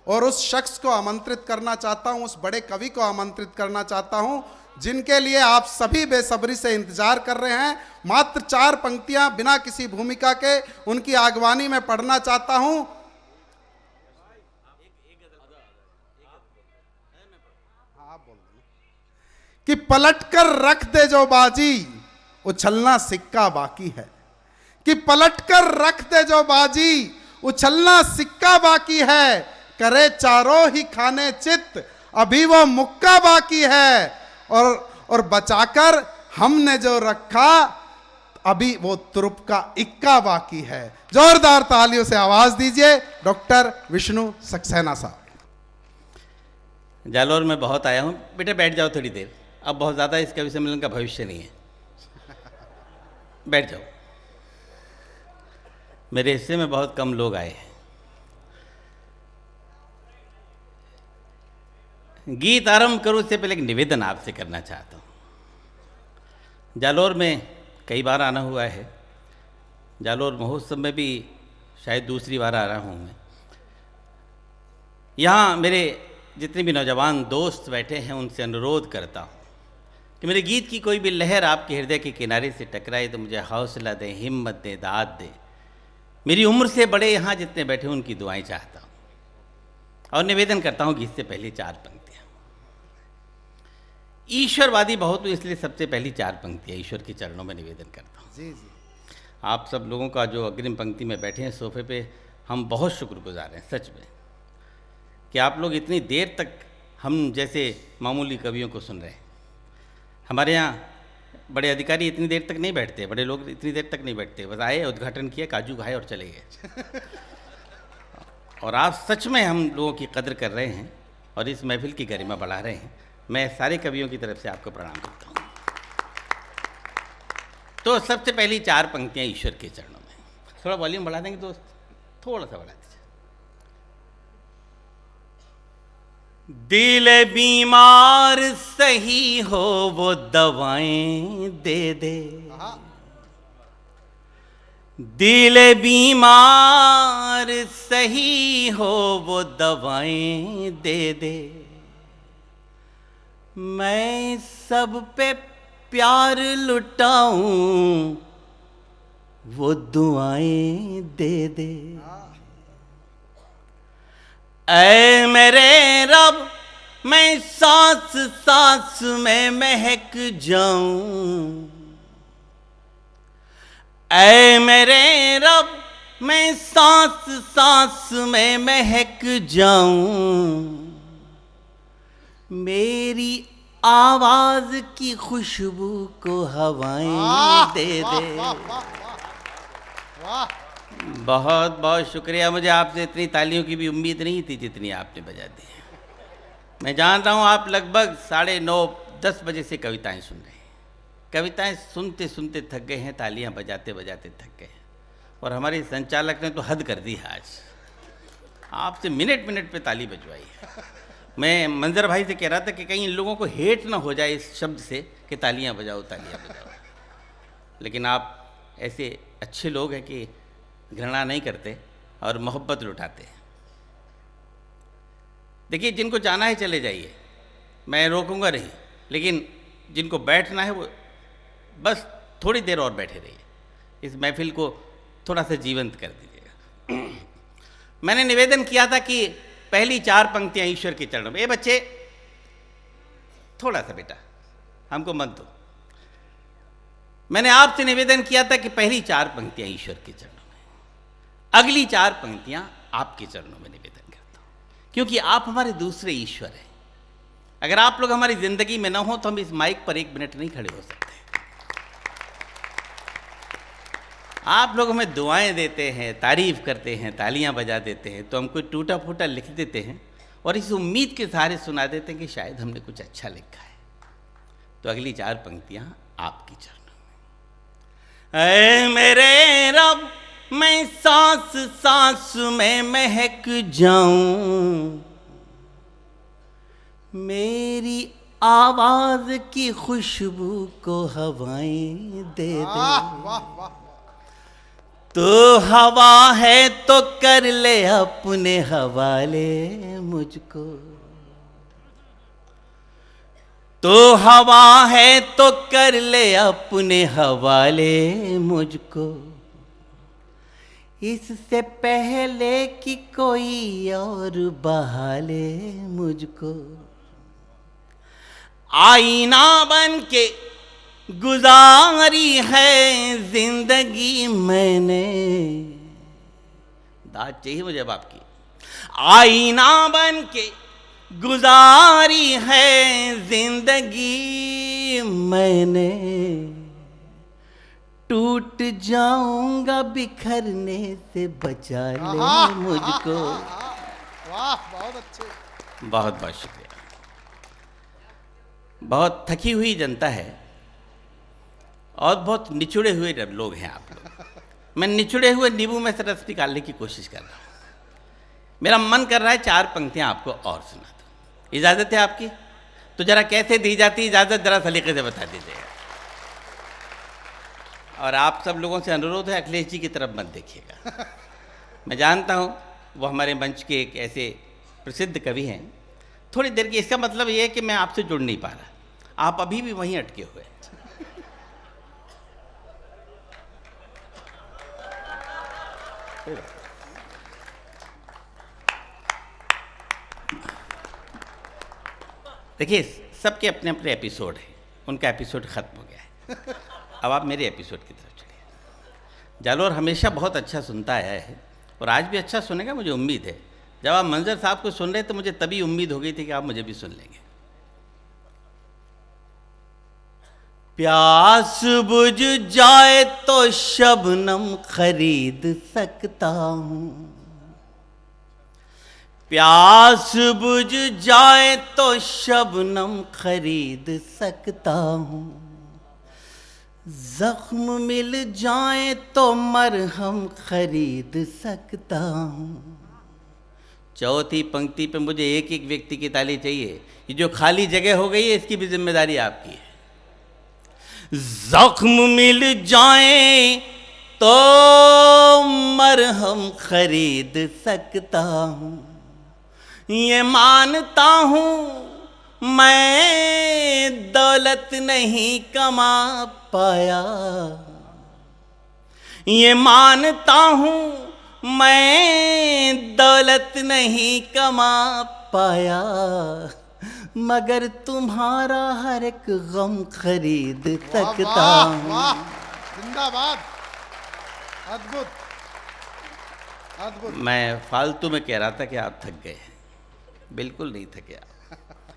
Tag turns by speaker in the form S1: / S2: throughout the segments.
S1: और उस शख्स को आमंत्रित करना चाहता हूं, उस बड़े कवि को आमंत्रित करना चाहता हूं जिनके लिए आप सभी बेसब्री से इंतजार कर रहे हैं। मात्र 4 पंक्तियां बिना किसी भूमिका के उनकी आगवानी में पढ़ना चाहता हूं। कि पलटकर रख दे जो बाजी, उछलना सिक्का बाकी है। कि पलटकर रख दे जो बाजी, उछलना सिक्का बाकी है। करे चारों ही खाने चित, अभी वो मुक्का बाकी है। और बचाकर हमने जो रखा, अभी वो तुरुप का इक्का बाकी है। जोरदार तालियों से आवाज दीजिए डॉक्टर विष्णु सक्सेना साहब।
S2: जालौर में बहुत आया हूँ, बेटा बैठ जाओ थोड़ी देर, अब बहुत ज़्यादा इस कवि सम्मेलन का भविष्य नहीं है, बैठ जाओ। मेरे हिस्से में बहुत कम लोग आए हैं। गीत आरंभ करूं उससे पहले एक निवेदन आपसे करना चाहता हूं। जालौर में कई बार आना हुआ है, जालौर महोत्सव में भी शायद दूसरी बार आ रहा हूं मैं। यहाँ मेरे जितने भी नौजवान दोस्त बैठे हैं उनसे अनुरोध करता हूँ कि मेरे गीत की कोई भी लहर आपके हृदय के किनारे से टकराए तो मुझे हौसला दें, हिम्मत दें, दाद दें। मेरी उम्र से बड़े यहाँ जितने बैठे हैं उनकी दुआएं चाहता हूँ और निवेदन करता हूँ गीत से पहले 4 पंक्तियाँ। ईश्वरवादी बहुत हूँ इसलिए सबसे पहली 4 पंक्तियाँ ईश्वर के चरणों में निवेदन करता हूँ।
S1: जी जी।
S2: आप सब लोगों का जो अग्रिम पंक्ति में बैठे हैं सोफे पे, हम बहुत शुक्रगुजार हैं सच में कि आप लोग इतनी देर तक हम जैसे मामूली कवियों को सुन रहे हैं। हमारे यहाँ बड़े अधिकारी इतनी देर तक नहीं बैठते, बड़े लोग इतनी देर तक नहीं बैठते, बस आए, उद्घाटन किया, काजू खाए और चले गए। और आप सच में हम लोगों की कदर कर रहे हैं और इस महफिल की गरिमा बढ़ा रहे हैं। मैं सारे कवियों की तरफ से आपको प्रणाम करता हूँ। तो सबसे पहली 4 पंक्तियाँ ईश्वर के चरणों में। थोड़ा वॉल्यूम बढ़ा देंगे दोस्त, थोड़ा सा बढ़ा दीजिए। दिल बीमार सही हो वो दवाएं दे दे, दिल बीमार सही हो वो दवाएं दे दे। मैं सब पे प्यार लुटाऊं वो दुआएं दे दे। ऐ मेरे रब मैं सांस सांस में महक जाऊं, ऐ मेरे रब मैं सांस सांस में महक जाऊं। मेरी आवाज की खुशबू को हवाएं दे दे। बहुत बहुत शुक्रिया। मुझे आपसे इतनी तालियों की भी उम्मीद नहीं थी जितनी आपने बजा दी। मैं जान रहा हूँ आप लगभग 9:30-10 बजे से कविताएं सुन रहे हैं। कविताएं सुनते सुनते थक गए हैं, तालियां बजाते बजाते थक गए हैं। और हमारे संचालक ने तो हद कर दी है आज, आपसे मिनट मिनट पे ताली बजवाई है। मैं मंजर भाई से कह रहा था कि कहीं इन लोगों को हेट ना हो जाए इस शब्द से कि तालियां बजाओ तालियां बजाओ, लेकिन आप ऐसे अच्छे लोग हैं कि घृणा नहीं करते और मोहब्बत लुटाते हैं। देखिए जिनको जाना है चले जाइए, मैं रोकूंगा नहीं, लेकिन जिनको बैठना है वो बस थोड़ी देर और बैठे रहिए, इस महफिल को थोड़ा सा जीवंत कर दीजिएगा। मैंने निवेदन किया था कि पहली 4 पंक्तियां ईश्वर के चरणों में। ये बच्चे थोड़ा सा बेटा हमको मत दो। मैंने आपसे निवेदन किया था कि पहली 4 पंक्तियां ईश्वर के चरणों में, अगली 4 पंक्तियां आपके चरणों में निवेदन करता हूं, क्योंकि आप हमारे दूसरे ईश्वर हैं। अगर आप लोग हमारी जिंदगी में ना हो तो हम इस माइक पर 1 मिनट नहीं खड़े हो सकते। आप लोग हमें दुआएं देते हैं, तारीफ करते हैं, तालियां बजा देते हैं, तो हम कोई टूटा फूटा लिख देते हैं और इस उम्मीद के सहारे सुना देते हैं कि शायद हमने कुछ अच्छा लिखा है। तो अगली 4 पंक्तियां आपकी चरणों में। ऐ मेरे रब मैं सांस सांस में महक जाऊं, मेरी आवाज की खुशबू को हवाएं दे दे। तो हवा है तो कर ले अपने हवाले मुझको, तो हवा है तो कर ले अपने हवाले मुझको, इससे पहले कि कोई और बहाले मुझको। आईना बन के गुजारी है जिंदगी मैंने, दाद चाहिए मुझे अब आपकी। आईना बन के गुजारी है जिंदगी मैंने, टूट जाऊंगा बिखरने से बचा ले मुझको।
S1: वाह, बहुत अच्छे।
S2: बहुत बहुत शुक्रिया। बहुत थकी हुई जनता है और बहुत निचुड़े हुए लोग हैं आप लोग। मैं निचुड़े हुए नींबू में से रस निकालने की कोशिश कर रहा हूँ। मेरा मन कर रहा है 4 पंक्तियाँ आपको और सुना दूँ। इजाज़त है आपकी? तो जरा कैसे दी जाती इजाज़त, जरा सलीके से बता दीजिएगा। और आप सब लोगों से अनुरोध है, अखिलेश जी की तरफ मत देखिएगा। मैं जानता हूँ वो हमारे मंच के एक ऐसे प्रसिद्ध कवि हैं। थोड़ी देर की, इसका मतलब ये है कि मैं आपसे जुड़ नहीं पा रहा, आप अभी भी वहीं अटके हुए हैं। देखिए, सबके अपने अपने एपिसोड हैं, उनका एपिसोड खत्म हो गया है। अब आप मेरे एपिसोड की तरफ चलिए। जालोर हमेशा बहुत अच्छा सुनता आया है और आज भी अच्छा सुनेगा, मुझे उम्मीद है। जब आप मंजर साहब को सुन रहे थे, मुझे तभी उम्मीद हो गई थी कि आप मुझे भी सुन लेंगे। प्यास बुझ जाए तो शबनम खरीद सकता हूँ, प्यास बुझ जाए तो शबनम खरीद सकता हूँ, जख्म मिल जाए तो मरहम खरीद सकता हूँ। चौथी पंक्ति पे मुझे एक एक व्यक्ति की ताली चाहिए। ये जो खाली जगह हो गई है, इसकी भी जिम्मेदारी आपकी है। जख्म मिल जाए तो मरहम खरीद सकता हूँ, ये मानता हूँ मैं दौलत नहीं कमा पाया, ये मानता हूँ मैं दौलत नहीं कमा पाया, मगर तुम्हारा हर एक गम खरीद सकता हूँ।
S1: जिंदाबाद, अद्भुत अद्भुत।
S2: मैं फालतू में कह रहा था कि आप थक गए हैं, बिल्कुल नहीं थके आप।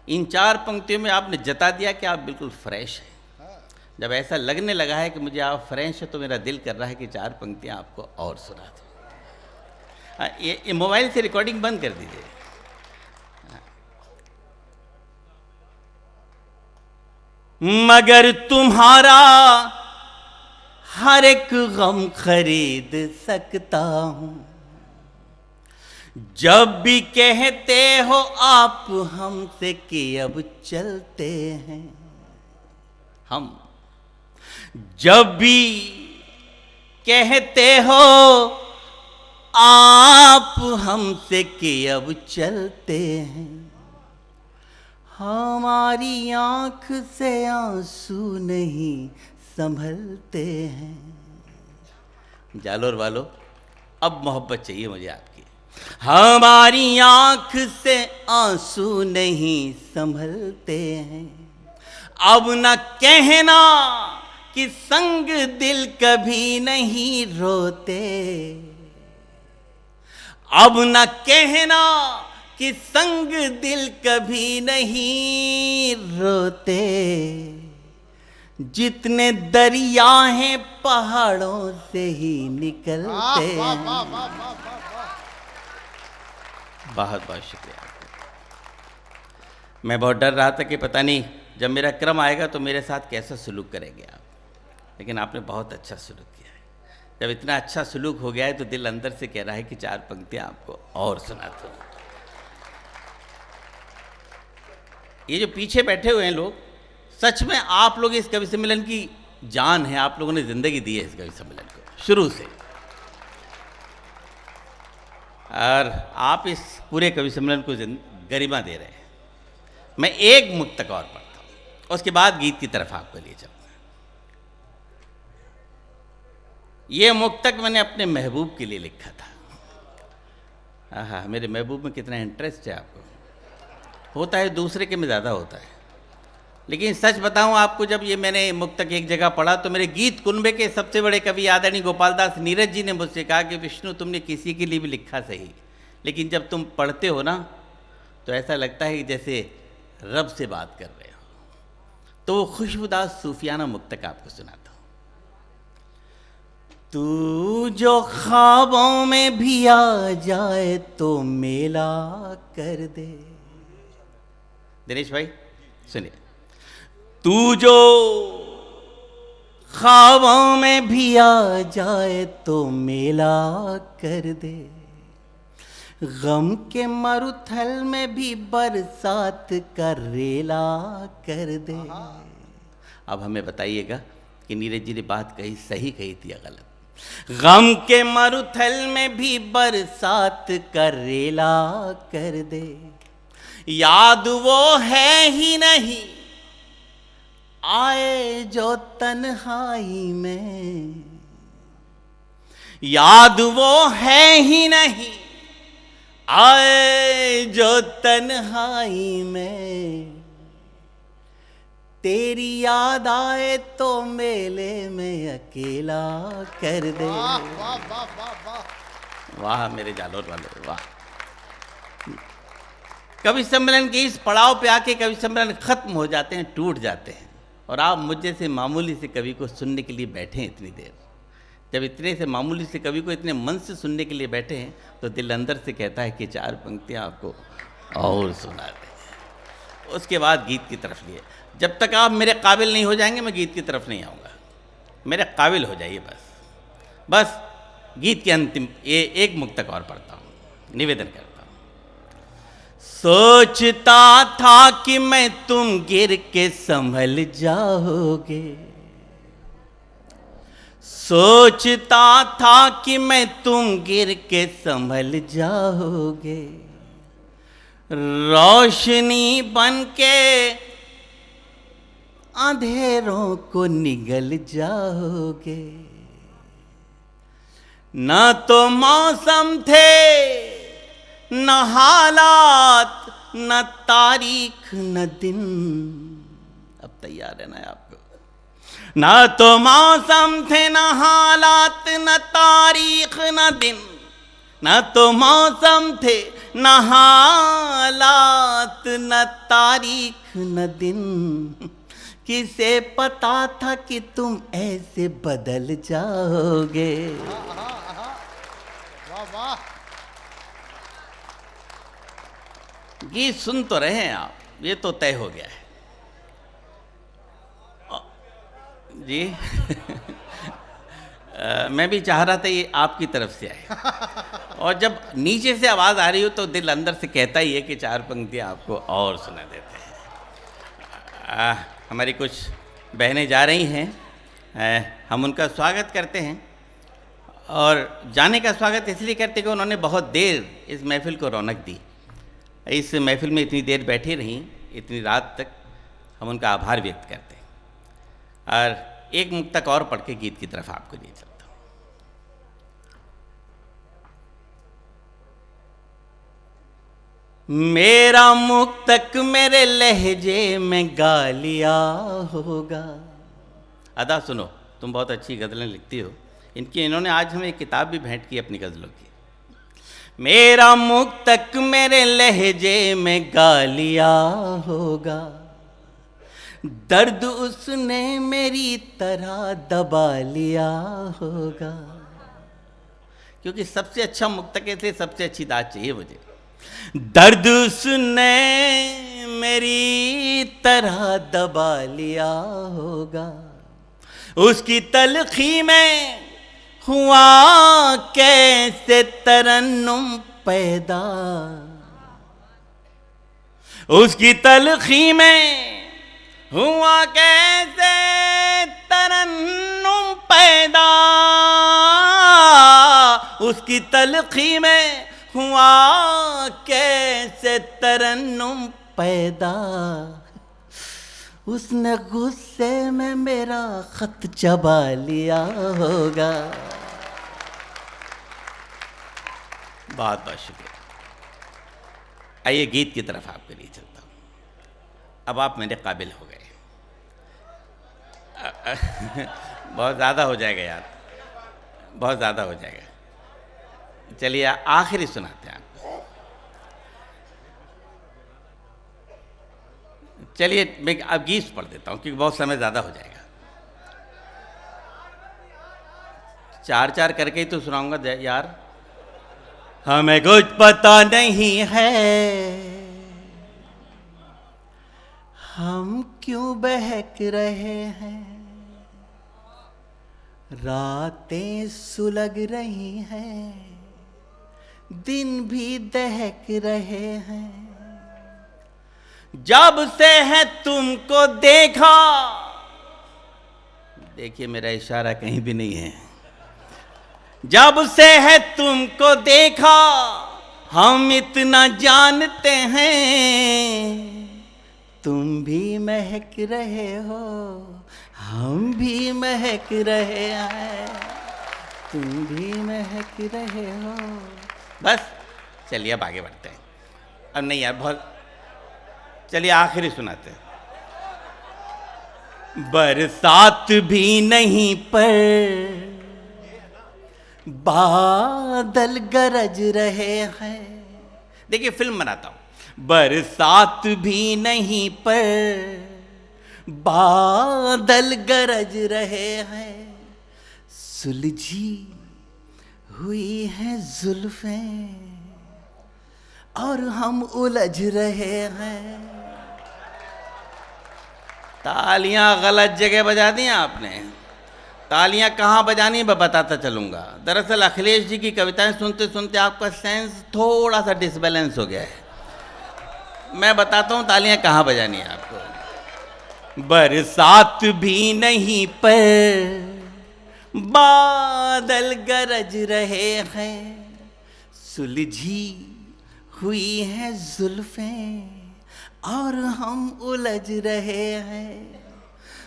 S2: इन 4 पंक्तियों में आपने जता दिया कि आप बिल्कुल फ्रेश हैं। जब ऐसा लगने लगा है कि मुझे आप फ्रेश है, तो मेरा दिल कर रहा है कि 4 पंक्तियाँ आपको और सुना दूँ। ये मोबाइल से रिकॉर्डिंग बंद कर दीजिए। मगर तुम्हारा हर एक गम खरीद सकता हूँ, जब भी कहते हो आप हमसे कि अब चलते हैं हम, जब भी कहते हो आप हमसे कि अब चलते हैं, हमारी आंख से आंसू नहीं संभलते हैं। जालोर वालों, अब मोहब्बत चाहिए मुझे आपकी। हमारी आंख से आंसू नहीं संभलते हैं, अब न कहना कि संग दिल कभी नहीं रोते, अब न कहना कि संग दिल कभी नहीं रोते, जितने दरिया हैं पहाड़ों से ही निकलते हैं। बहुत बहुत शुक्रिया। मैं बहुत डर रहा था कि पता नहीं जब मेरा क्रम आएगा तो मेरे साथ कैसा सलूक करेंगे आप, लेकिन आपने बहुत अच्छा सलूक किया है। जब इतना अच्छा सलूक हो गया है तो दिल अंदर से कह रहा है कि 4 पंक्तियां आपको और सुनाता हूँ। ये जो पीछे बैठे हुए हैं लोग, सच में आप लोग इस कवि सम्मेलन की जान है, आप लोगों ने जिंदगी दी है इस कवि सम्मेलन को शुरू से। और आप इस पूरे कवि सम्मेलन को गरिमा दे रहे हैं। मैं एक मुक्तक और पढ़ता हूँ, उसके बाद गीत की तरफ आपको ले जाऊँगा। ये मुक्तक मैंने अपने महबूब के लिए लिखा था। हाँ, मेरे महबूब में कितना इंटरेस्ट है आपको। होता है दूसरे के में ज़्यादा होता है, लेकिन सच बताऊं आपको, जब ये मैंने मुक्तक एक जगह पढ़ा तो मेरे गीत कुनबे के सबसे बड़े कवि आदरणीय गोपालदास नीरज जी ने मुझसे कहा कि विष्णु, तुमने किसी के लिए भी लिखा सही, लेकिन जब तुम पढ़ते हो ना तो ऐसा लगता है कि जैसे रब से बात कर रहे हो। तो वो खुशबुदार सूफियाना मुक्तक आपको सुनाता हूँ। तू जो ख्वाबों में भी आ जाए तो मेला कर दे। दिनेश भाई सुनिए। तू जो ख्वाबों में भी आ जाए तो मेला कर दे, गम के मरुथल में भी बरसात का रेला कर दे। अब हमें बताइएगा कि नीरज जी ने बात कही सही कही थी या गलत। गम के मरुथल में भी बरसात का रेला कर दे, याद वो है ही नहीं आए जो तन्हाई में, याद वो है ही नहीं आए जो तन्हाई में, तेरी याद आए तो मेले में अकेला कर दे।
S1: वाह वाह वाह वाह वाह,
S2: वाह मेरे जालोर वाले वाह। कवि सम्मेलन के इस पड़ाव पे आके कवि सम्मेलन खत्म हो जाते हैं, टूट जाते हैं, और आप मुझ जैसे मामूली से कवि को सुनने के लिए बैठे हैं इतनी देर। जब इतने से मामूली से कवि को इतने मन से सुनने के लिए बैठे हैं तो दिल अंदर से कहता है कि चार पंक्तियाँ आपको और सुना दें। उसके बाद गीत की तरफ लिए। जब तक आप मेरे काबिल नहीं हो जाएंगे मैं गीत की तरफ नहीं आऊँगा। मेरे काबिल हो जाइए बस गीत के अंतिम ये एक मुक्तक और पढ़ता हूँ, निवेदन करता हूँ। सोचता था कि मैं तुम गिर के संभल जाओगे, सोचता था कि मैं तुम गिर के संभल जाओगे, रोशनी बन के अंधेरों को निगल जाओगे। न तो मौसम थे न हालात न तारीख न दिन। अब तैयार है ना आपको? न तो मौसम थे न हालात न तारीख न दिन, न तो मौसम थे न हालात न तारीख न दिन, किसे पता था कि तुम ऐसे बदल जाओगे।
S1: वाह वाह।
S2: गीत सुन तो रहे हैं आप, ये तो तय हो गया है जी। मैं भी चाह रहा था ये आपकी तरफ से आए, और जब नीचे से आवाज़ आ रही हो तो दिल अंदर से कहता ही है कि चार पंक्तियाँ आपको और सुना देते हैं। हमारी कुछ बहनें जा रही हैं, हम उनका स्वागत करते हैं, और जाने का स्वागत इसलिए करते कि उन्होंने बहुत देर इस महफ़िल को रौनक दी। इस महफ़िल में इतनी देर बैठी रहीं, इतनी रात तक, हम उनका आभार व्यक्त करते हैं। और एक मुक्तक और पढ़ के गीत की तरफ आपको ले चलता हूँ। मेरा मुक्तक मेरे लहजे में गा लिया होगा। अदा सुनो, तुम बहुत अच्छी गज़लें लिखती हो। इन्होंने आज हमें एक किताब भी भेंट की अपनी गज़लों की। मेरा मुक्तक मेरे लहजे में गा लिया होगा, दर्द उसने मेरी तरह दबा लिया होगा। क्योंकि सबसे अच्छा मुक्तक से सबसे अच्छी दाद चाहिए मुझे। दर्द उसने मेरी तरह दबा लिया होगा, उसकी तलखी में हुआ कैसे तरन्नुम पैदा, उसकी तलखी में हुआ कैसे तरन्नुम पैदा, उसकी तलखी में हुआ कैसे तरन्नुम पैदा, उसने गुस्से में मेरा खत चबा लिया होगा। बहुत बहुत शुक्रिया। आइए गीत की तरफ आपके लिए चलता हूँ। अब आप मेरे काबिल हो गए। बहुत ज़्यादा हो जाएगा यार, बहुत ज़्यादा हो जाएगा। चलिए आखिरी सुनाते हैं आपको। चलिए मैं अब गीत पढ़ देता हूँ क्योंकि बहुत समय ज़्यादा हो जाएगा। 4-4 करके ही तो सुनाऊंगा यार। हमें कुछ पता नहीं है हम क्यों बहक रहे हैं, रातें सुलग रही हैं, दिन भी दहक रहे हैं। जब से है तुमको देखा, देखिए मेरा इशारा कहीं भी नहीं है, जब से है तुमको देखा हम इतना जानते हैं, तुम भी महक रहे हो हम भी महक रहे हैं, तुम भी महक रहे हो। बस चलिए अब आगे बढ़ते हैं। अब नहीं यार बहुत, चलिए आखिरी सुनाते हैं। बरसात भी नहीं पर बादल गरज रहे हैं। देखिए फिल्म बनाता हूं। बरसात भी नहीं पर बादल गरज रहे हैं, सुलझी हुई हैं जुल्फें और हम उलझ रहे हैं। तालियां गलत जगह बजा दी आपने। तालियां कहाँ बजानी मैं बताता चलूँगा। दरअसल अखिलेश जी की कविताएं सुनते सुनते आपका सेंस थोड़ा सा डिसबैलेंस हो गया है। मैं बताता हूँ तालियां कहाँ बजानी है आपको। बरसात भी नहीं पर बादल गरज रहे हैं, सुलझी हुई हैं जुल्फें और हम उलझ रहे हैं।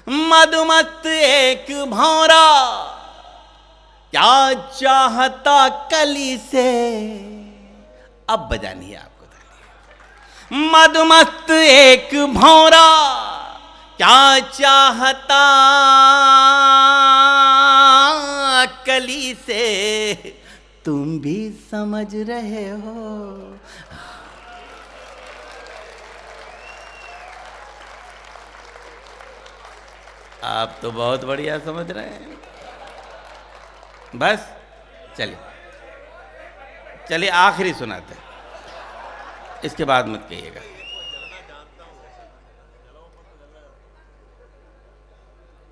S2: मधुमत एक भौरा क्या चाहता कली से, अब बजानी है आपको ताली। मधुमत एक भौरा क्या चाहता कली से, तुम भी समझ रहे हो। आप तो बहुत बढ़िया समझ रहे हैं। बस चलिए चलिए आखिरी सुनाते हैं, इसके बाद मत कहिएगा।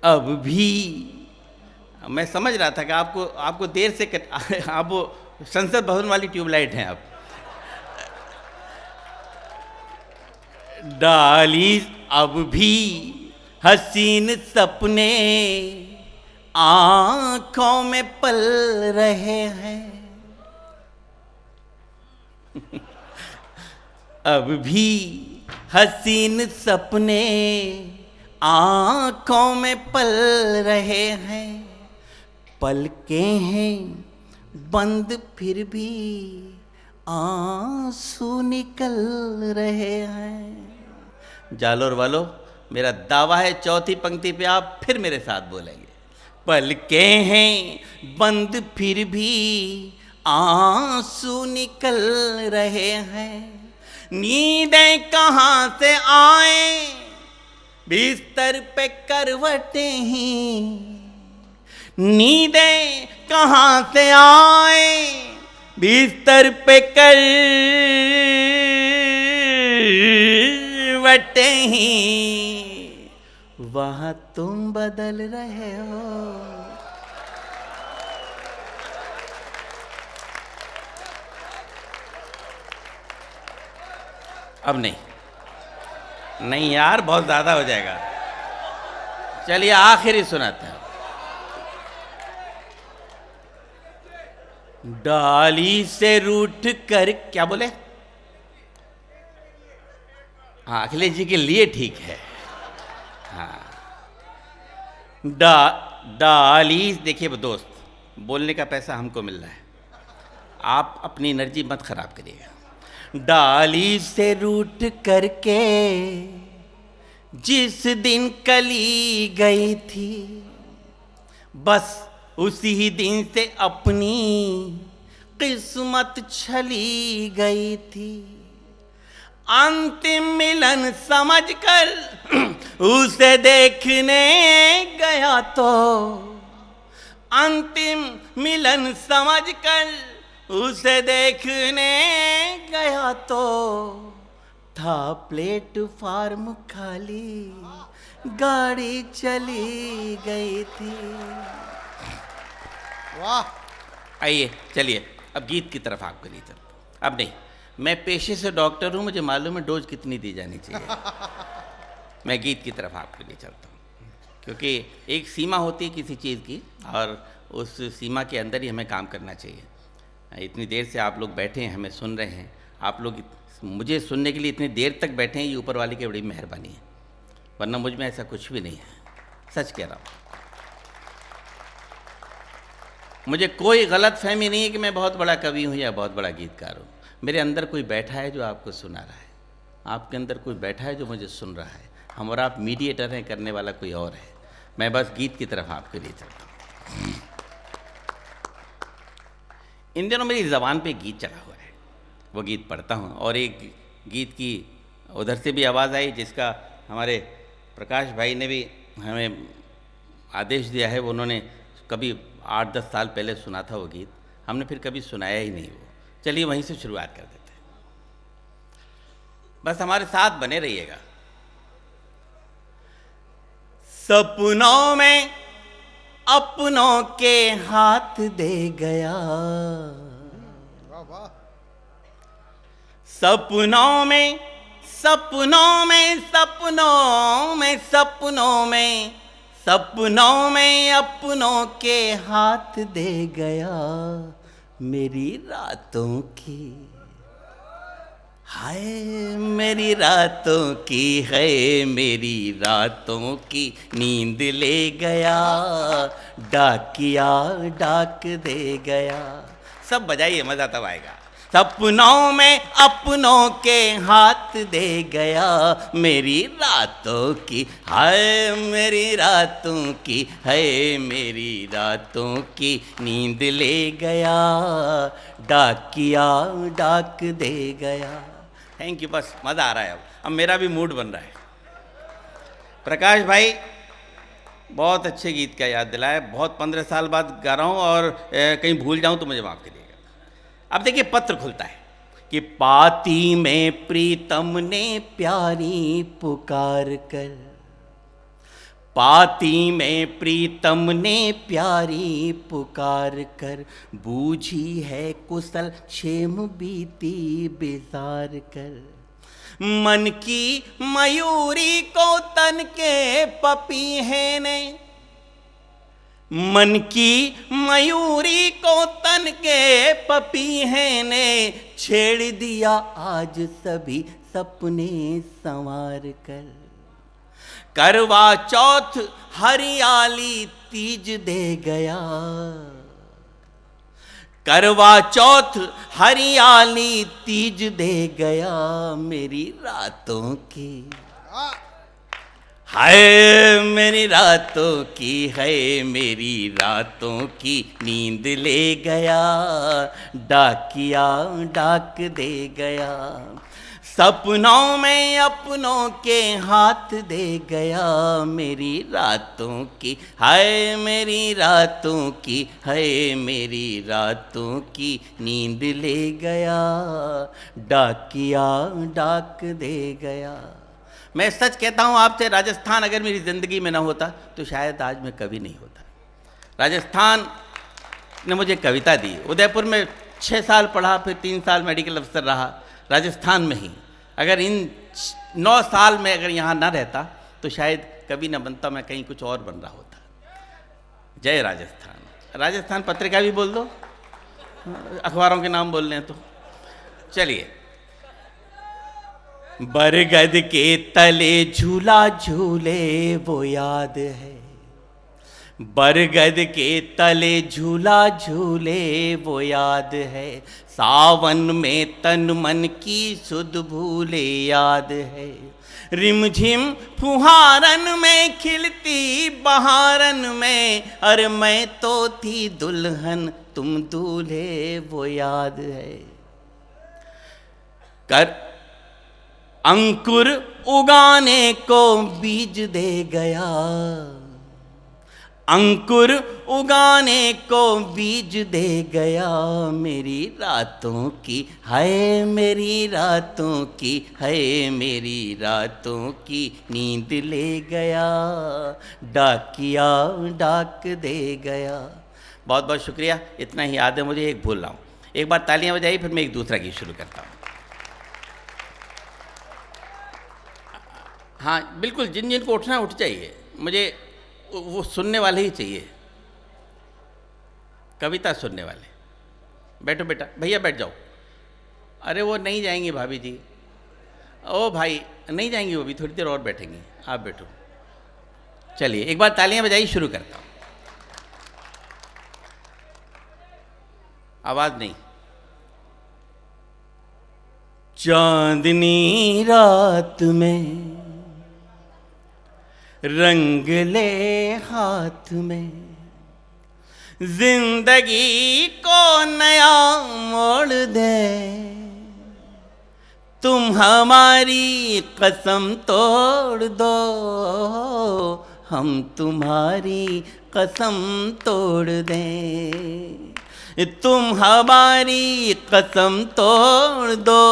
S2: अब भी मैं समझ रहा था कि आपको देर से आप वो संसद भवन वाली ट्यूबलाइट हैं आप। डाली अब भी हसीन सपने आंखों में पल रहे हैं, अब भी हसीन सपने आंखों में पल रहे हैं, पलकें हैं बंद फिर भी आंसू निकल रहे हैं। जालोर वालों, मेरा दावा है चौथी पंक्ति पे आप फिर मेरे साथ बोलेंगे। पलकें हैं बंद फिर भी आंसू निकल रहे हैं, नींदें कहाँ से आए बिस्तर पे करवटें ही, नींदें कहाँ से आए बिस्तर पे करवटें ही, वहाँ तुम बदल रहे हो। अब नहीं यार, बहुत ज्यादा हो जाएगा। चलिए आखिरी सुनाते हैं। डाली से रूठ कर, क्या बोले? हाँ, अखिलेश जी के लिए ठीक है। हाँ, डाली, देखिए दोस्त, बोलने का पैसा हमको मिल रहा है, आप अपनी एनर्जी मत खराब करिएगा। डाली से रूठ करके जिस दिन कली गई थी, बस उसी ही दिन से अपनी किस्मत छली गई थी। अंतिम मिलन समझकर उसे देखने गया तो, अंतिम मिलन समझकर उसे देखने गया तो, था प्लेटफार्म खाली, गाड़ी चली गई थी।
S1: वाह।
S2: आइए चलिए अब गीत की तरफ आपके लिए चलता हूँ। अब नहीं, मैं पेशे से डॉक्टर हूँ, मुझे मालूम है डोज कितनी दी जानी चाहिए। मैं गीत की तरफ आपके लिए चलता हूँ, क्योंकि एक सीमा होती है किसी चीज़ की, और उस सीमा के अंदर ही हमें काम करना चाहिए। इतनी देर से आप लोग बैठे हैं, हमें सुन रहे हैं, आप लोग मुझे सुनने के लिए इतनी देर तक बैठे हैं, ये ऊपर वाले की बड़ी मेहरबानी है, वरना मुझ में ऐसा कुछ भी नहीं है, सच कह रहा हूँ। मुझे कोई गलत फहमी नहीं है कि मैं बहुत बड़ा कवि हूँ या बहुत बड़ा गीतकार हूँ। मेरे अंदर कोई बैठा है जो आपको सुना रहा है, आपके अंदर कोई बैठा है जो मुझे सुन रहा है। हम और आप मीडिएटर हैं, करने वाला कोई और है। मैं बस गीत की तरफ आपके लिए चलता हूँ। इन दिनों मेरी ज़बान पे गीत चढ़ा हुआ है, वो गीत पढ़ता हूँ। और एक गीत की उधर से भी आवाज़ आई, जिसका हमारे प्रकाश भाई ने भी हमें आदेश दिया है। वो उन्होंने कभी 8-10 साल पहले सुना था वो गीत, हमने फिर कभी सुनाया ही नहीं वो। चलिए वहीं से शुरुआत कर देते हैं, बस हमारे साथ बने रहिएगा। सपनों में अपनों के हाथ दे गया, सपनों में सपनों में सपनों में सपनों में सपनों में अपनों के हाथ दे गया, मेरी रातों की, हाय मेरी रातों की, है मेरी रातों की नींद ले गया, डाकिया डाक दे गया। सब बजाइए, मज़ा तब आएगा। सपनों में अपनों के हाथ दे गया, मेरी रातों की, हाय मेरी रातों की, है मेरी रातों की नींद ले गया, डाकिया डाक दे गया। थैंक यू, बस मज़ा आ रहा है। अब मेरा भी मूड बन रहा है। प्रकाश भाई बहुत अच्छे गीत का याद दिलाया, बहुत 15 साल बाद गा रहा हूँ, और कहीं भूल जाऊँ तो मुझे माफ़ करिएगा। अब देखिए पत्र खुलता है कि पाती में प्रीतम ने प्यारी पुकार कर, पाती में प्रीतम ने प्यारी पुकार कर, बूझी है कुशल क्षेम बीती बिजार कर, मन की मयूरी को तन के पपीहे ने, मन की मयूरी को तन के पपीहे ने, छेड़ दिया आज सभी सपने संवार कर, करवा चौथ हरियाली तीज दे गया, करवा चौथ हरियाली तीज दे गया, मेरी रातों की, हाय मेरी रातों की, है मेरी रातों की नींद ले गया, डाकिया डाक दे गया, सपनों में अपनों के हाथ दे गया, मेरी रातों की, हाय मेरी रातों की, है मेरी रातों की नींद ले गया, डाकिया डाक दे गया। मैं सच कहता हूँ आपसे, राजस्थान अगर मेरी ज़िंदगी में ना होता तो शायद आज मैं कभी नहीं होता। राजस्थान ने मुझे कविता दी। उदयपुर में 6 साल पढ़ा, फिर 3 साल मेडिकल अफसर रहा राजस्थान में ही। अगर इन 9 साल में अगर यहाँ ना रहता तो शायद कभी ना बनता, मैं कहीं कुछ और बन रहा होता। जय राजस्थान। राजस्थान पत्रिका भी बोल दो, अखबारों के नाम बोल रहे हैं तो चलिए। बरगद के तले झूला झूले वो याद है, बरगद के तले झूला झूले वो याद है, सावन में तन मन की सुध भूले याद है, रिमझिम फुहारन में खिलती बहारन में, अरे मैं तो थी दुल्हन तुम दूल्हे वो याद है। कर अंकुर उगाने को बीज दे गया, अंकुर उगाने को बीज दे गया, मेरी रातों की है, मेरी रातों की है, मेरी रातों की नींद ले गया, डाकिया डाक दे गया। बहुत बहुत शुक्रिया, इतना ही याद है मुझे, एक भूल रहा हूँ। एक बार तालियां बजाइए, फिर मैं एक दूसरा गीत शुरू करता हूँ। हाँ बिल्कुल, जिन जिन को उठना है उठ जाइए, मुझे वो सुनने वाले ही चाहिए, कविता सुनने वाले। बैठो बेटा, भैया बैठ जाओ। अरे वो नहीं जाएंगी भाभी जी, ओ भाई नहीं जाएंगी, वो भी थोड़ी देर और बैठेंगी, आप बैठो। चलिए एक बार तालियां बजाइए, शुरू करता हूँ। आवाज नहीं। चांदनी रात में रंग ले हाथ में, जिंदगी को नया मोड़ दे, तुम हमारी कसम तोड़ दो, हम तुम्हारी कसम तोड़ दें, तुम हमारी कसम तोड़ दो,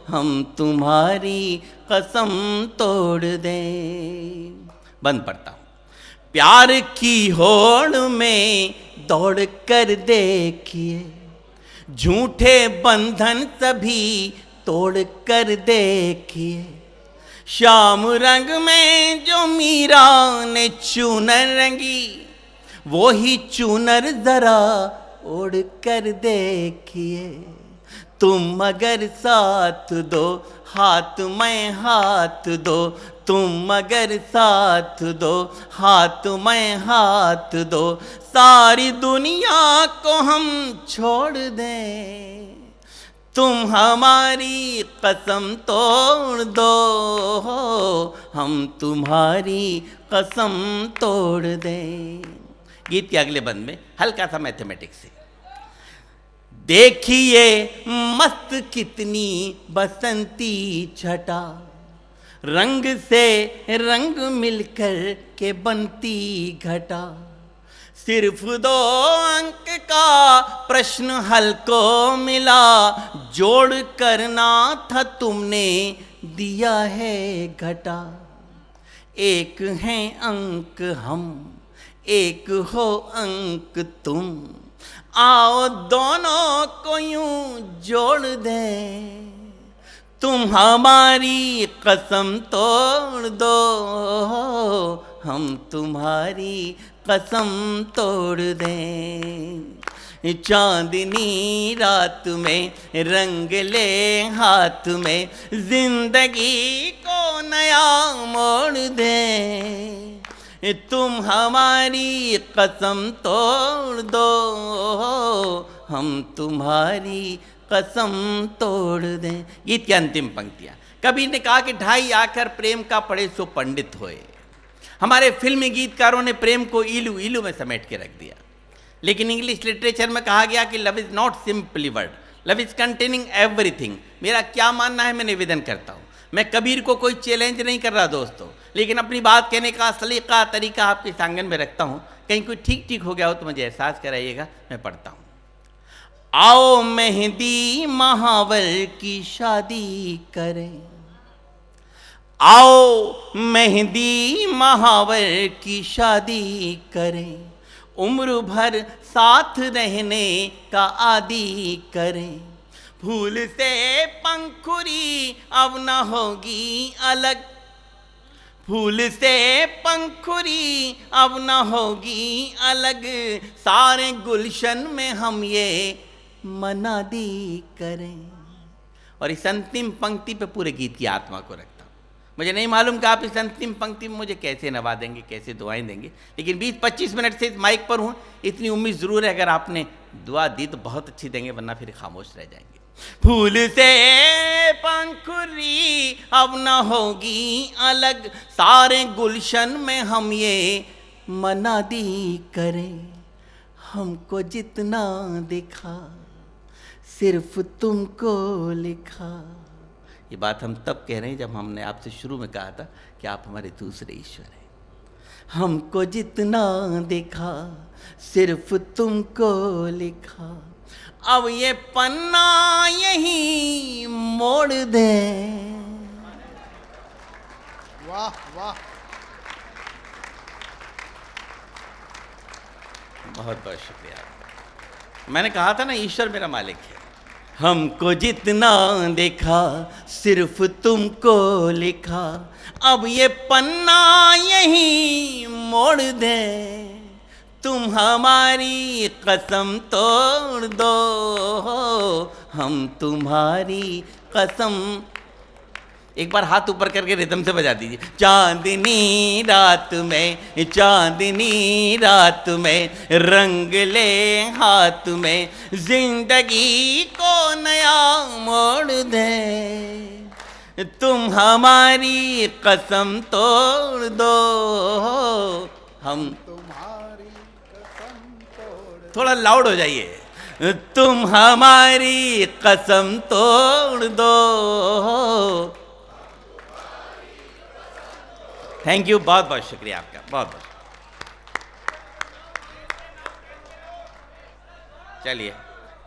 S2: हम तुम्हारी कसम तोड़ दें। बंद पड़ता हूँ। प्यार की होड़ में दौड़ कर देखिए, झूठे बंधन सभी तोड़ कर देखिए, श्याम रंग में जो मीरा ने चूनर रंगी, वो ही चूनर जरा ओढ़ कर देखिए, तुम अगर साथ दो हाथ में हाथ दो, तुम अगर साथ दो हाथ में हाथ दो, सारी दुनिया को हम छोड़ दें, तुम हमारी कसम तोड़ दो, हम तुम्हारी कसम तोड़ दें। गीत के अगले बंद में हल्का सा मैथमेटिक्स से। देखिए मस्त कितनी बसंती छटा, रंग से रंग मिलकर के बनती घटा, सिर्फ 2 अंक का प्रश्न हल को मिला, जोड़ करना था तुमने दिया है घटा, एक है अंक हम एक हो अंक तुम, आओ दोनों को यूं जोड़ दें, तुम हमारी कसम तोड़ दो, हम तुम्हारी कसम तोड़ दें। चांदनी रात में रंग ले हाथ में, जिंदगी को नया मोड़ दें, तुम हमारी कसम तोड़ दो, हम तुम्हारी कसम तोड़ दें। गीत की अंतिम पंक्तियां। कबीर ने कहा कि ढाई आकर प्रेम का पढ़े सो पंडित होए। हमारे फिल्मी गीतकारों ने प्रेम को इलू इलू में समेट के रख दिया, लेकिन इंग्लिश लिटरेचर में कहा गया कि love is not simply word, love is containing everything. मेरा क्या मानना है मैं निवेदन करता हूँ। मैं कबीर को कोई चैलेंज नहीं कर रहा दोस्तों, लेकिन अपनी बात कहने का सलीका तरीका आपके सांगन में रखता हूँ। कहीं कोई ठीक हो गया हो तो मुझे एहसास कराइएगा। मैं पढ़ता हूँ। आओ मेहंदी महावर की शादी करें, आओ मेहंदी महावर की शादी करें, उम्र भर साथ रहने का आदी करें, फूल से पंखुड़ी अब न होगी अलग, फूल से पंखुरी अब न होगी अलग, सारे गुलशन में हम ये मनादी करें। और इस अंतिम पंक्ति पे पूरे गीत की आत्मा को रखता हूँ। मुझे नहीं मालूम कि आप इस अंतिम पंक्ति में मुझे कैसे नवा देंगे, कैसे दुआएं देंगे, लेकिन 20-25 मिनट से इस माइक पर हूँ, इतनी उम्मीद ज़रूर है अगर आपने दुआ दी तो बहुत अच्छी देंगे, वरना फिर खामोश रह जाएंगे। फूल से पंखुरी अब न होगी अलग, सारे गुलशन में हम ये मनादी करें। हमको जितना दिखा सिर्फ तुमको लिखा। ये बात हम तब कह रहे हैं जब हमने आपसे शुरू में कहा था कि आप हमारे दूसरे ईश्वर हैं। हमको जितना देखा सिर्फ तुमको लिखा, अब ये पन्ना यही मोड़ दे।
S1: वाह वाह,
S2: बहुत बहुत शुक्रिया। मैंने कहा था ना ईश्वर मेरा मालिक है। हमको जितना देखा सिर्फ तुमको लिखा, अब ये पन्ना यही मोड़ दे। तुम हमारी कसम तोड़ दो, हम तुम्हारी कसम। एक बार हाथ ऊपर करके रिदम से बजा दीजिए। चांदनी रात में, चांदनी रात में, रंग ले हाथ में, जिंदगी को नया मोड़ दे। तुम हमारी कसम तोड़ दो, हम
S1: तुम्हारी कसम तोड़।
S2: थोड़ा लाउड हो जाइए। तुम हमारी कसम तोड़ दो। थैंक यू, बहुत बहुत शुक्रिया आपका, बहुत बहुत। चलिए,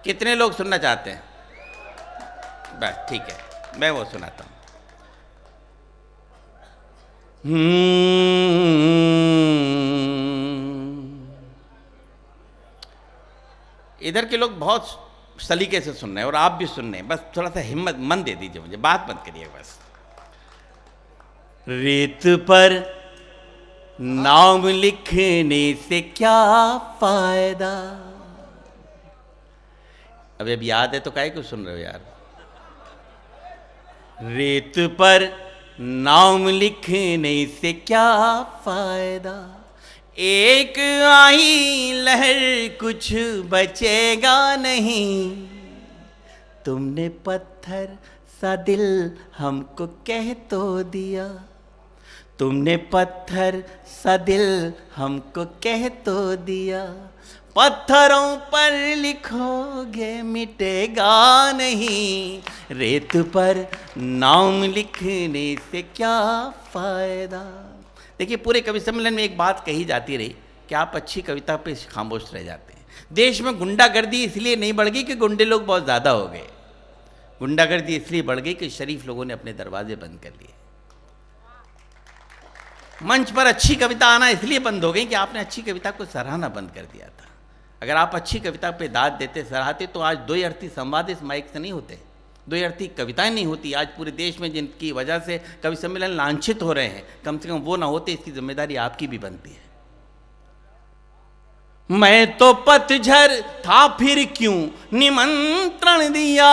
S2: कितने लोग सुनना चाहते हैं? बस ठीक है, मैं वो सुनाता हूँ। इधर के लोग बहुत सलीके से सुन रहे हैं और आप भी सुन रहे हैं, बस थोड़ा सा हिम्मत मन दे दीजिए मुझे, बात मत करिए बस। रेत पर नाम लिखने से क्या फायदा। अब याद है तो काहे को सुन रहे हो यार। रेत पर नाम लिखने से क्या फायदा, एक आई लहर कुछ बचेगा नहीं। तुमने पत्थर सा दिल हमको कह तो दिया, तुमने पत्थर सा दिल हमको कह तो दिया। पत्थरों पर लिखोगे मिटेगा नहीं, रेत पर नाम लिखने से क्या फायदा। देखिए, पूरे कवि सम्मेलन में एक बात कही जाती रही कि आप अच्छी कविता पे खामोश रह जाते हैं। देश में गुंडागर्दी इसलिए नहीं बढ़ गई कि गुंडे लोग बहुत ज़्यादा हो गए, गुंडागर्दी इसलिए बढ़ गई कि शरीफ लोगों ने अपने दरवाजे बंद कर लिए। मंच पर अच्छी कविता आना इसलिए बंद हो गई कि आपने अच्छी कविता को सराहना बंद कर दिया था। अगर आप अच्छी कविता पे दाद देते, सराहते, तो आज दो अर्थी संवाद इस माइक से नहीं होते, दो अर्थी कविताएं नहीं होती। आज पूरे देश में जिनकी वजह से कवि सम्मेलन लांछित हो रहे हैं, कम से कम वो ना होते, इसकी जिम्मेदारी आपकी भी बनती है। मैं तो पतझड़ था फिर क्यों निमंत्रण दिया,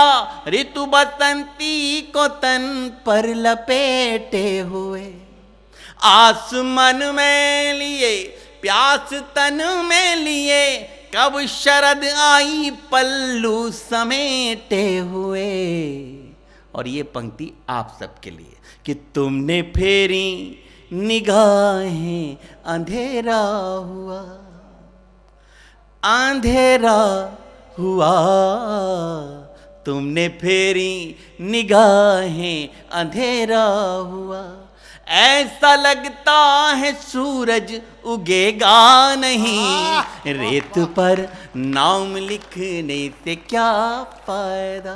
S2: ऋतु बसंती को तन पर लपेटे हुए। आसमान में लिए प्यास तन में लिए, कब शरद आई पल्लू समेटे हुए। और ये पंक्ति आप सबके लिए कि तुमने फेरी निगाहें, अंधेरा हुआ, अंधेरा हुआ। तुमने फेरी निगाहें, अंधेरा हुआ। ऐसा लगता है सूरज उगेगा नहीं, रेत पर नाम लिखने से क्या फायदा।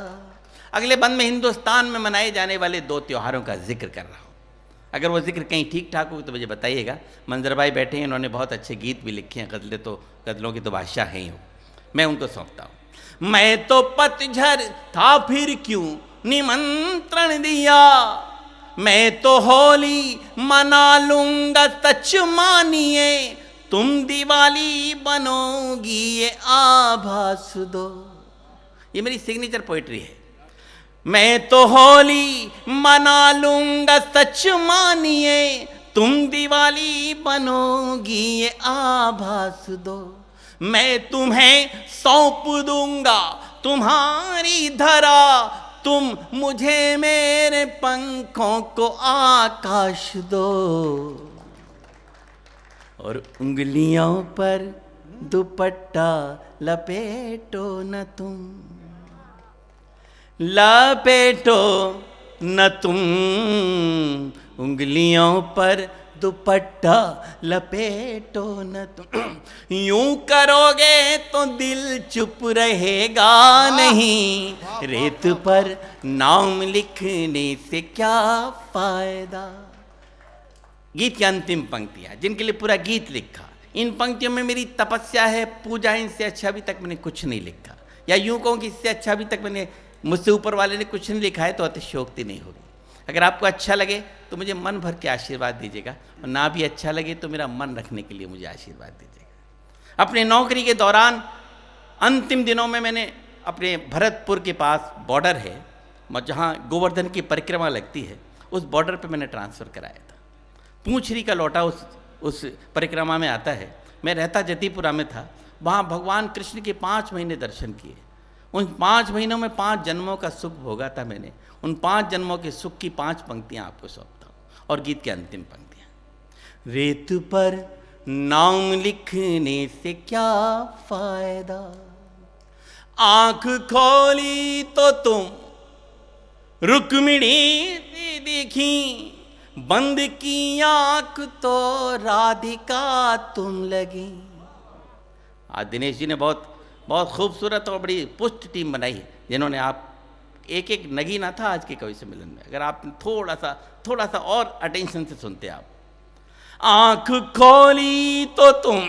S2: अगले बंद में हिंदुस्तान में मनाए जाने वाले 2 त्योहारों का जिक्र कर रहा हूँ। अगर वो जिक्र कहीं ठीक ठाक हो तो मुझे बताइएगा। मंजर भाई बैठे हैं, उन्होंने बहुत अच्छे गीत भी लिखे हैं, गज़लों की तो बादशाह हैं ही हो, मैं उनको सौंपता हूँ। मैं तो पतझड़ था फिर क्यों निमंत्रण दिया, मैं तो होली मना लूंगा सच मानिए, तुम दिवाली बनोगी ये आभास दो। ये मेरी सिग्नेचर पोइट्री है। मैं तो होली मना लूंगा सच मानिए, तुम दिवाली बनोगी ये आभास दो। मैं तुम्हें सौंप दूंगा तुम्हारी धरा, तुम मुझे मेरे पंखों को आकाश दो। और उंगलियों पर दुपट्टा लपेटो न तुम, लपेटो न तुम, उंगलियों पर दुपट्टा लपेटो न तुम। यूं करोगे तो दिल चुप रहेगा नहीं, रेत पर नाम लिखने से क्या फायदा। गीत की अंतिम पंक्तियां, जिनके लिए पूरा गीत लिखा। इन पंक्तियों में मेरी तपस्या है, पूजा। इनसे अच्छा अभी तक मैंने कुछ नहीं लिखा, या यूं कहूं कि इससे अच्छा अभी तक मैंने, मुझसे ऊपर वाले ने कुछ नहीं लिखा है, तो अतिशयोक्ति नहीं होगी। अगर आपको अच्छा लगे तो मुझे मन भर के आशीर्वाद दीजिएगा, और ना भी अच्छा लगे तो मेरा मन रखने के लिए मुझे आशीर्वाद दीजिएगा। अपने नौकरी के दौरान अंतिम दिनों में मैंने अपने भरतपुर के पास बॉर्डर है, जहाँ गोवर्धन की परिक्रमा लगती है, उस बॉर्डर पे मैंने ट्रांसफ़र कराया था। पूंछरी का लौटा उस परिक्रमा में आता है। मैं रहता जतीपुरा में था। वहाँ भगवान कृष्ण के 5 महीने दर्शन किए। उन 5 महीनों में 5 जन्मों का सुख भोगा था मैंने। उन 5 जन्मों के सुख की 5 पंक्तियाँ आपको सौंपता हूँ। और गीत की अंतिम पंक्तियाँ। रेत पर नाम लिखने से क्या फायदा, आंख खोली तो तुम रुक्मिणी सी दिखी, बंद की आंख तो राधिका तुम लगी। आज दिनेश जी ने बहुत खूबसूरत और बड़ी पुष्ट टीम बनाई है, जिन्होंने आप एक नगीना था आज के कवि सम्मेलन में। अगर आप थोड़ा सा और अटेंशन से सुनते आप। आंख खोली तो तुम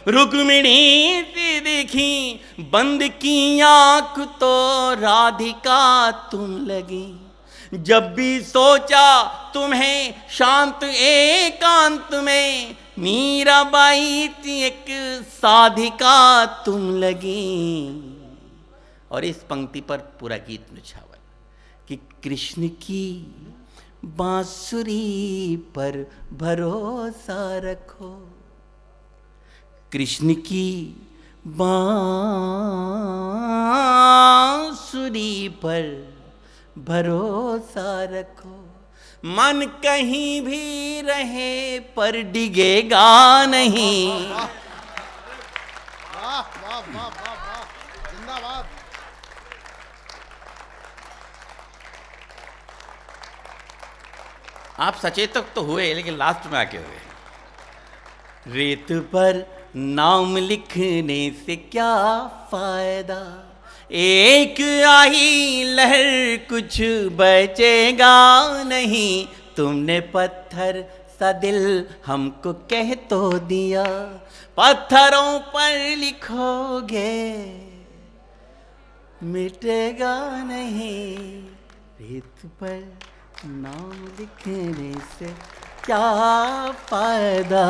S2: रुक्मिणी सी दिखी, बंद की आंख तो राधिका तुम लगी। जब भी सोचा तुम्हें शांत एकांत में, मीराबाई थी एक साधिका तुम लगी। और इस पंक्ति पर पूरा गीत निछावर कि कृष्ण की बांसुरी पर भरोसा रखो, कृष्ण की बांसुरी पर भरोसा रखो। मन कहीं भी रहे पर डिगेगा नहीं।
S1: वाह वाह वाह वाह वाह, जिंदाबाद।
S2: आप सचेतक तो हुए, लेकिन लास्ट में आके हुए। रेत पर नाम लिखने से क्या फायदा, एक आई लहर कुछ बचेगा नहीं। तुमने पत्थर सा दिल हमको कह तो दिया, पत्थरों पर लिखोगे मिटेगा नहीं। रेत पर नाम लिखने से क्या फायदा।